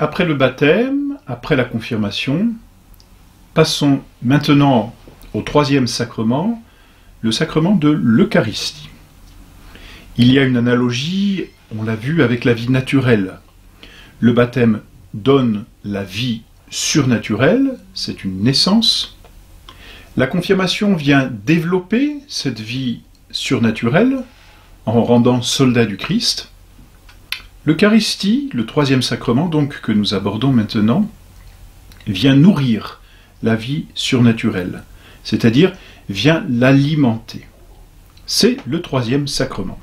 après le baptême, après la confirmation, passons maintenant au troisième sacrement, le sacrement de l'Eucharistie. Il y a une analogie, on l'a vu, avec la vie naturelle. Le baptême donne la vie surnaturelle, c'est une naissance. La confirmation vient développer cette vie surnaturelle en rendant soldat du Christ. L'Eucharistie, le troisième sacrement donc que nous abordons maintenant, vient nourrir la vie surnaturelle, c'est-à-dire vient l'alimenter. C'est le troisième sacrement.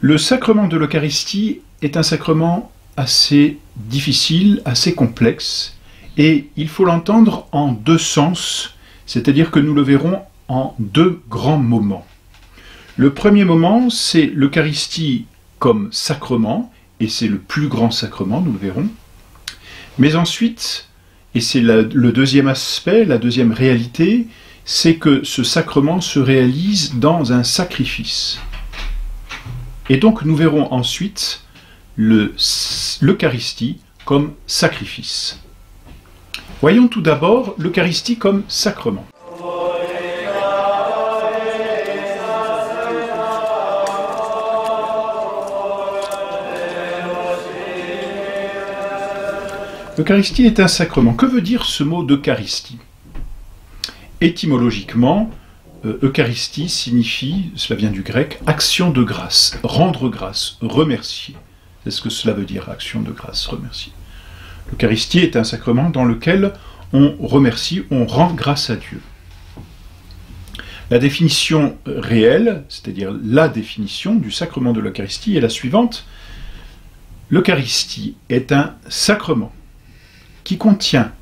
Le sacrement de l'Eucharistie est un sacrement assez difficile, assez complexe, et il faut l'entendre en deux sens, c'est-à-dire que nous le verrons en deux grands moments. Le premier moment, c'est l'Eucharistie comme sacrement, et c'est le plus grand sacrement, nous le verrons. Mais ensuite, et c'est le deuxième aspect, la deuxième réalité, c'est que ce sacrement se réalise dans un sacrifice. Et donc nous verrons ensuite l'Eucharistie comme sacrifice. Voyons tout d'abord l'Eucharistie comme sacrement. L'Eucharistie est un sacrement. Que veut dire ce mot d'Eucharistie? Étymologiquement, Eucharistie signifie, cela vient du grec, action de grâce, rendre grâce, remercier. C'est ce que cela veut dire, action de grâce, remercier. L'Eucharistie est un sacrement dans lequel on remercie, on rend grâce à Dieu. La définition réelle, c'est-à-dire la définition du sacrement de l'Eucharistie est la suivante. L'Eucharistie est un sacrement qui contient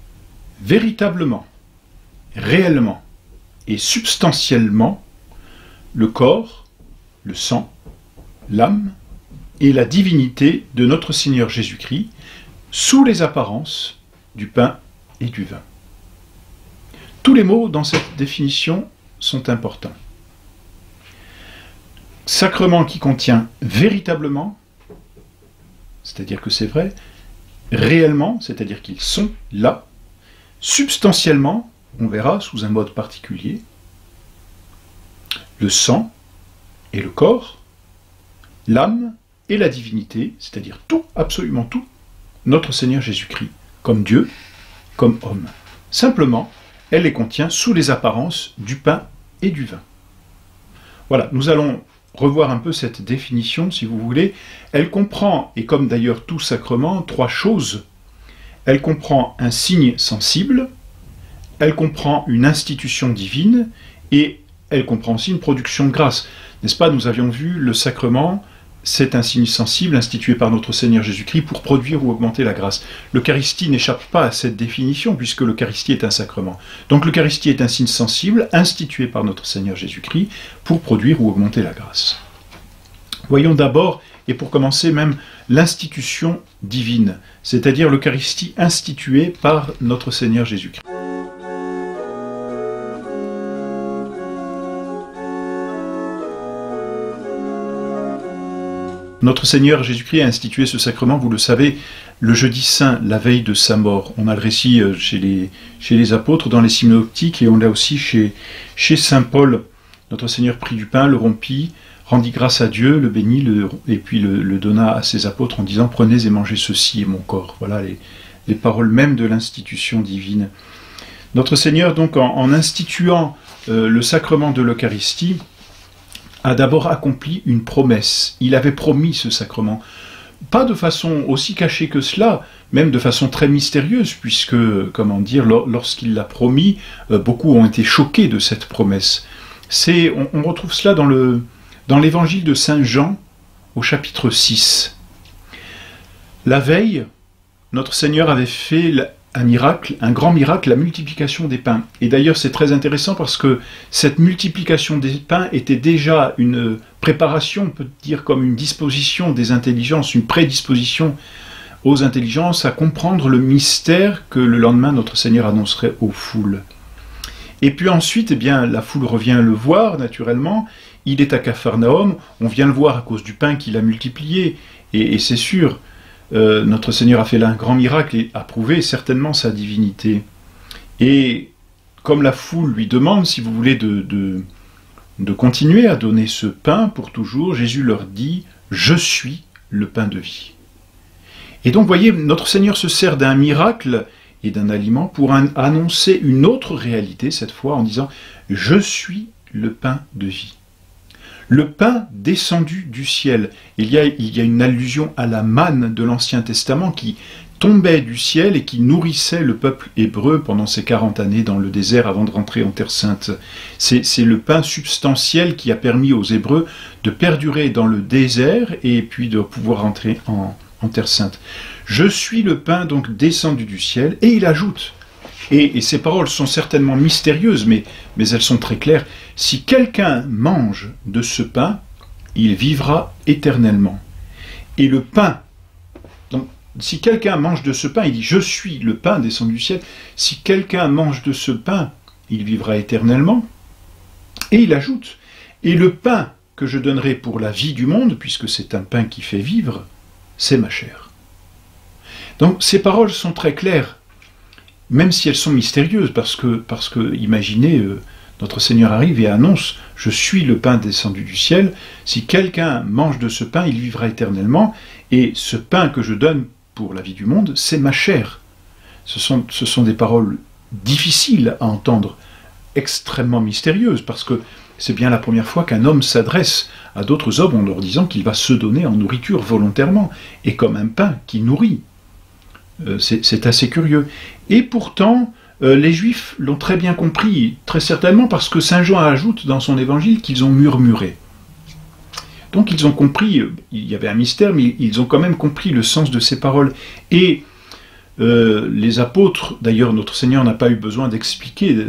véritablement, réellement et substantiellement le corps, le sang, l'âme et la divinité de notre Seigneur Jésus-Christ sous les apparences du pain et du vin. Tous les mots dans cette définition sont importants. Sacrement qui contient véritablement, c'est-à-dire que c'est vrai, réellement, c'est-à-dire qu'ils sont là, substantiellement, on verra sous un mode particulier, le sang et le corps, l'âme et la divinité, c'est-à-dire tout, absolument tout, notre Seigneur Jésus-Christ, comme Dieu, comme homme. Simplement, elle les contient sous les apparences du pain et du vin. Voilà, nous allons revoir un peu cette définition, si vous voulez. Elle comprend, et comme d'ailleurs tout sacrement, trois choses. Elle comprend un signe sensible, elle comprend une institution divine, et elle comprend aussi une production de grâce. N'est-ce pas, nous avions vu le sacrement, c'est un signe sensible institué par notre Seigneur Jésus-Christ pour produire ou augmenter la grâce. L'Eucharistie n'échappe pas à cette définition, puisque l'Eucharistie est un sacrement. Donc l'Eucharistie est un signe sensible institué par notre Seigneur Jésus-Christ pour produire ou augmenter la grâce. Voyons d'abord, et pour commencer même, l'institution divine, c'est-à-dire l'Eucharistie instituée par notre Seigneur Jésus-Christ. Notre Seigneur Jésus-Christ a institué ce sacrement, vous le savez, le jeudi saint, la veille de sa mort. On a le récit chez les apôtres dans les synoptiques et on l'a aussi chez saint Paul. Notre Seigneur prit du pain, le rompit, rendit grâce à Dieu, le bénit et puis le donna à ses apôtres en disant « Prenez et mangez ceci est mon corps ». Voilà les paroles mêmes de l'institution divine. Notre Seigneur, donc, en instituant le sacrement de l'Eucharistie, a d'abord accompli une promesse. Il avait promis ce sacrement. Pas de façon aussi cachée que cela, même de façon très mystérieuse, puisque, comment dire, lorsqu'il l'a promis, beaucoup ont été choqués de cette promesse. On retrouve cela dans l'évangile de Saint Jean, au chapitre 6. La veille, notre Seigneur avait fait un miracle, un grand miracle, la multiplication des pains. Et d'ailleurs, c'est très intéressant parce que cette multiplication des pains était déjà une préparation, on peut dire comme une disposition des intelligences, une prédisposition aux intelligences à comprendre le mystère que le lendemain notre Seigneur annoncerait aux foules. Et puis ensuite, eh bien, la foule revient le voir, naturellement. Il est à Capharnaüm, on vient le voir à cause du pain qu'il a multiplié, et c'est sûr. notre Seigneur a fait là un grand miracle et a prouvé certainement sa divinité. Et comme la foule lui demande, si vous voulez, de continuer à donner ce pain pour toujours, Jésus leur dit « Je suis le pain de vie ». Et donc, vous voyez, notre Seigneur se sert d'un miracle et d'un aliment pour annoncer une autre réalité, cette fois, en disant « Je suis le pain de vie ». Le pain descendu du ciel. Il y a une allusion à la manne de l'Ancien Testament qui tombait du ciel et qui nourrissait le peuple hébreu pendant ces 40 années dans le désert avant de rentrer en Terre Sainte. C'est le pain substantiel qui a permis aux Hébreux de perdurer dans le désert et puis de pouvoir entrer en Terre Sainte. Je suis le pain donc descendu du ciel, et il ajoute, et ces paroles sont certainement mystérieuses, mais elles sont très claires, si quelqu'un mange de ce pain, il vivra éternellement. Et le pain, donc si quelqu'un mange de ce pain, il dit je suis le pain descendu du ciel, si quelqu'un mange de ce pain, il vivra éternellement. Et il ajoute, et le pain que je donnerai pour la vie du monde, puisque c'est un pain qui fait vivre, c'est ma chair. Donc ces paroles sont très claires, même si elles sont mystérieuses, parce que imaginez, notre Seigneur arrive et annonce « Je suis le pain descendu du ciel, si quelqu'un mange de ce pain, il vivra éternellement, et ce pain que je donne pour la vie du monde, c'est ma chair. » Ce sont des paroles difficiles à entendre, extrêmement mystérieuses, parce que c'est bien la première fois qu'un homme s'adresse à d'autres hommes en leur disant qu'il va se donner en nourriture volontairement, et comme un pain qui nourrit. C'est assez curieux. Et pourtant, les Juifs l'ont très bien compris, très certainement parce que Saint Jean ajoute dans son évangile qu'ils ont murmuré. Donc ils ont compris, il y avait un mystère, mais ils ont quand même compris le sens de ces paroles. Et les apôtres, d'ailleurs notre Seigneur n'a pas eu besoin d'expliquer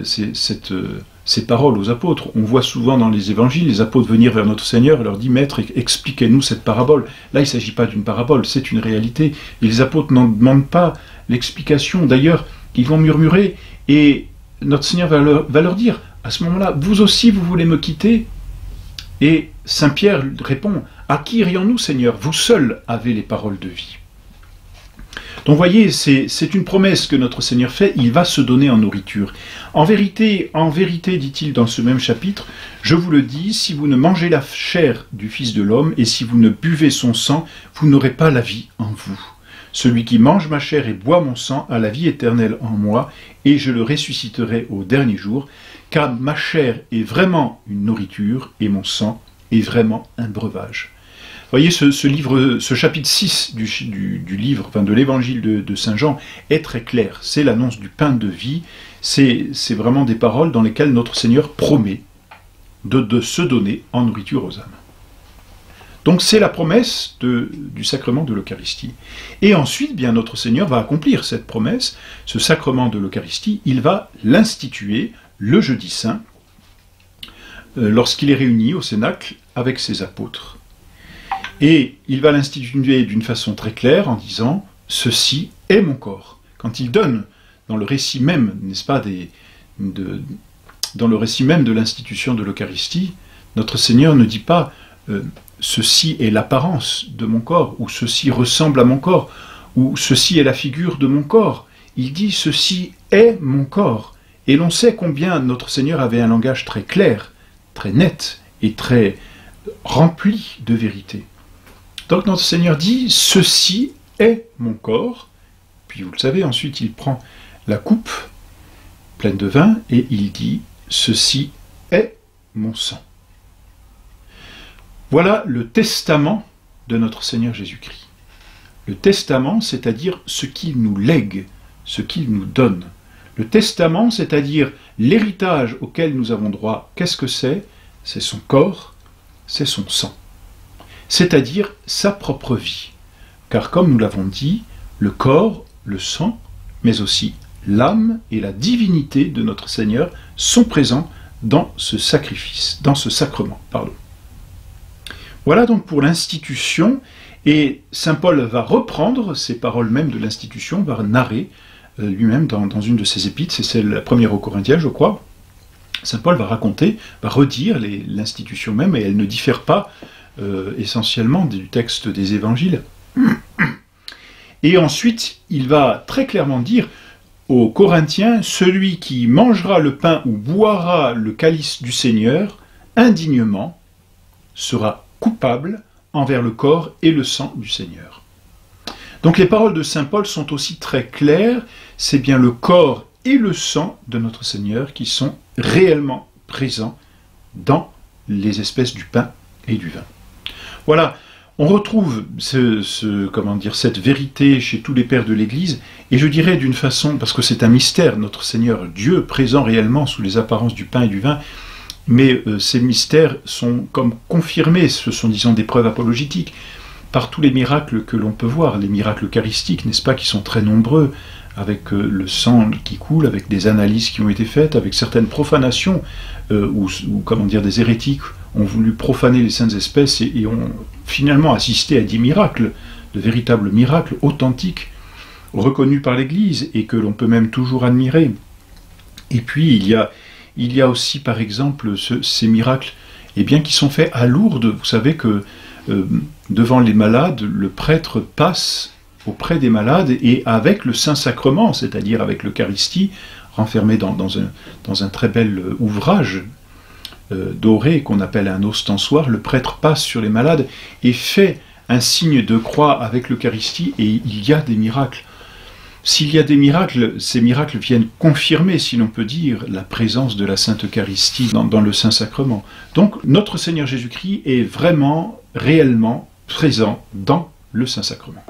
ces paroles aux apôtres. On voit souvent dans les évangiles les apôtres venir vers notre Seigneur et leur dire « Maître, expliquez-nous cette parabole ». Là, il ne s'agit pas d'une parabole, c'est une réalité. Et les apôtres n'en demandent pas l'explication. D'ailleurs, ils vont murmurer et notre Seigneur va leur dire à ce moment-là « Vous aussi, vous voulez me quitter ?» Et Saint Pierre répond « À qui irions-nous, Seigneur? Vous seul avez les paroles de vie. » Donc voyez, c'est une promesse que notre Seigneur fait, il va se donner en nourriture. En vérité, dit-il dans ce même chapitre, je vous le dis, si vous ne mangez la chair du Fils de l'homme et si vous ne buvez son sang, vous n'aurez pas la vie en vous. Celui qui mange ma chair et boit mon sang a la vie éternelle en moi, et je le ressusciterai au dernier jour, car ma chair est vraiment une nourriture et mon sang est vraiment un breuvage. Vous voyez, ce chapitre 6 du livre, enfin de l'évangile de Saint Jean, est très clair. C'est l'annonce du pain de vie. C'est vraiment des paroles dans lesquelles notre Seigneur promet de se donner en nourriture aux âmes. Donc c'est la promesse du sacrement de l'Eucharistie. Et ensuite, bien, notre Seigneur va accomplir cette promesse, ce sacrement de l'Eucharistie, il va l'instituer le jeudi saint, lorsqu'il est réuni au Cénacle avec ses apôtres. Et il va l'instituer d'une façon très claire en disant « Ceci est mon corps ». Quand il donne, dans le récit même, n'est-ce pas, dans le récit même de l'institution de l'Eucharistie, notre Seigneur ne dit pas ceci est l'apparence de mon corps » ou « ceci ressemble à mon corps » ou « ceci est la figure de mon corps ». Il dit « ceci est mon corps ». Et l'on sait combien notre Seigneur avait un langage très clair, très net et très rempli de vérité. Donc notre Seigneur dit « Ceci est mon corps ». Puis vous le savez, ensuite il prend la coupe pleine de vin et il dit « Ceci est mon sang ». Voilà le testament de notre Seigneur Jésus-Christ. Le testament, c'est-à-dire ce qu'il nous lègue, ce qu'il nous donne. Le testament, c'est-à-dire l'héritage auquel nous avons droit, qu'est-ce que c'est? C'est son corps, c'est son sang. C'est-à-dire sa propre vie. Car comme nous l'avons dit, le corps, le sang, mais aussi l'âme et la divinité de notre Seigneur sont présents dans ce sacrifice, dans ce sacrement, pardon. Voilà donc pour l'institution, et saint Paul va reprendre ces paroles même de l'institution, va narrer lui-même dans une de ses épîtres, c'est la première aux Corinthiens, je crois. Saint Paul va raconter, va redire l'institution même, et elle ne diffère pas essentiellement du texte des évangiles. Et ensuite, il va très clairement dire aux Corinthiens, celui qui mangera le pain ou boira le calice du Seigneur indignement sera coupable envers le corps et le sang du Seigneur. Donc les paroles de saint Paul sont aussi très claires, c'est bien le corps et le sang de notre Seigneur qui sont réellement présents dans les espèces du pain et du vin. Voilà, on retrouve cette vérité chez tous les pères de l'Église, et je dirais d'une façon, parce que c'est un mystère, notre Seigneur Dieu présent réellement sous les apparences du pain et du vin, mais ces mystères sont comme confirmés, ce sont disons des preuves apologétiques, par tous les miracles que l'on peut voir, les miracles eucharistiques, n'est-ce pas, qui sont très nombreux, avec le sang qui coule, avec des analyses qui ont été faites, avec certaines profanations, ou des hérétiques ont voulu profaner les saintes espèces et ont finalement assisté à des miracles, de véritables miracles authentiques, reconnus par l'Église et que l'on peut même toujours admirer. Et puis il y a aussi par exemple ces miracles qui sont faits à Lourdes. Vous savez que devant les malades, le prêtre passe auprès des malades et avec le Saint-Sacrement, c'est-à-dire avec l'Eucharistie, renfermé dans un très bel ouvrage doré qu'on appelle un ostensoir, le prêtre passe sur les malades et fait un signe de croix avec l'Eucharistie et il y a des miracles. S'il y a des miracles, ces miracles viennent confirmer, si l'on peut dire, la présence de la Sainte Eucharistie dans le Saint-Sacrement. Donc notre Seigneur Jésus-Christ est vraiment, réellement présent dans le Saint-Sacrement.